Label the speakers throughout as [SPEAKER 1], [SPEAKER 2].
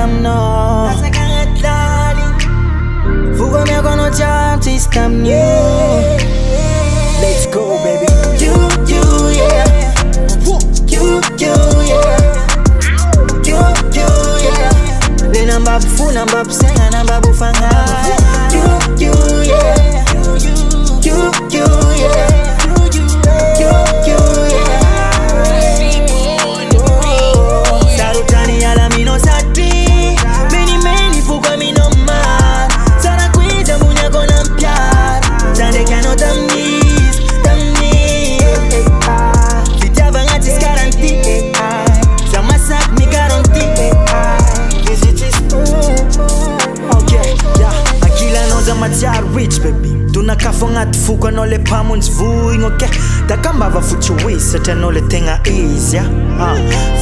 [SPEAKER 1] no. Fugo me kono chances come new. Let's go baby. You yeah. You yeah. You yeah. Le namba fu namba senga namba bufanga. You yeah. You yeah. Sarutani ala mino sati. Many fugo mino man. Sana kuita munya kona mpiar. Tande kano tamnis. Vitava ngati skaranti. Sama sak mi garanti. Okay, yeah. Akila noza matia rich baby. Tunakafa ngati fuko no le pamunds vuing okay. Takambava fuchuwisa teno le tenga easy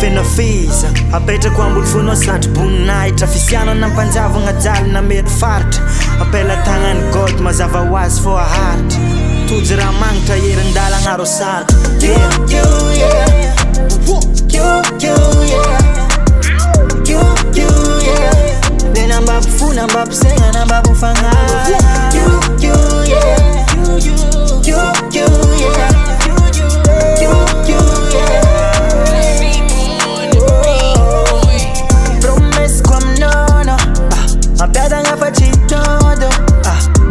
[SPEAKER 1] Fena fisa Apeta kwambu funo sat bunait Afisiano na panjavo ngadali na made fart Apela tangan God mazava was for a heart Tujira mangta yerendala ngaro sat Yeah, you yeah. You yeah. Le namba fu namba senga namba bufanga You yeah. You yeah. Promise kwa mnono Mapyata nga pachitodo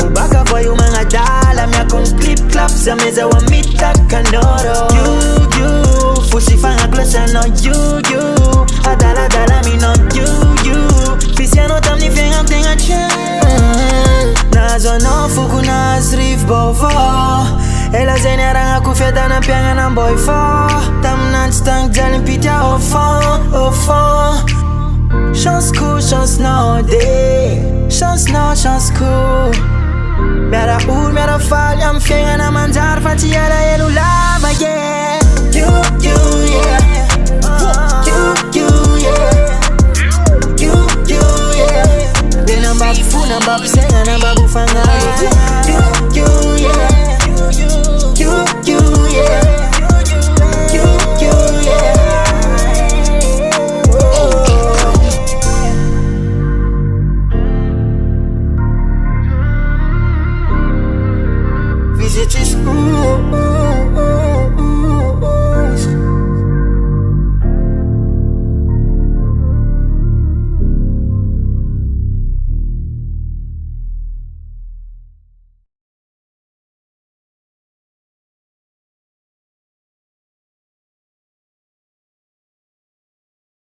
[SPEAKER 1] Ubaka boy umanga dala Mya kon clip clap Sa meza wa mita kanoro You Fusifanga glosa no you Adala mi no you Fisiano tam ni fenga tenga chen Nazo no fuku nas rif bovo Ela zenera nga kufeta na pianga na boy fo Tam nan stank jalin pitya au fond Chance no day Chance cool Mera ur, mera fall Yam fenga na manjar Fati ala elu lava yeah You yeah You yeah De namba fu namba senga namba bufanga You yeah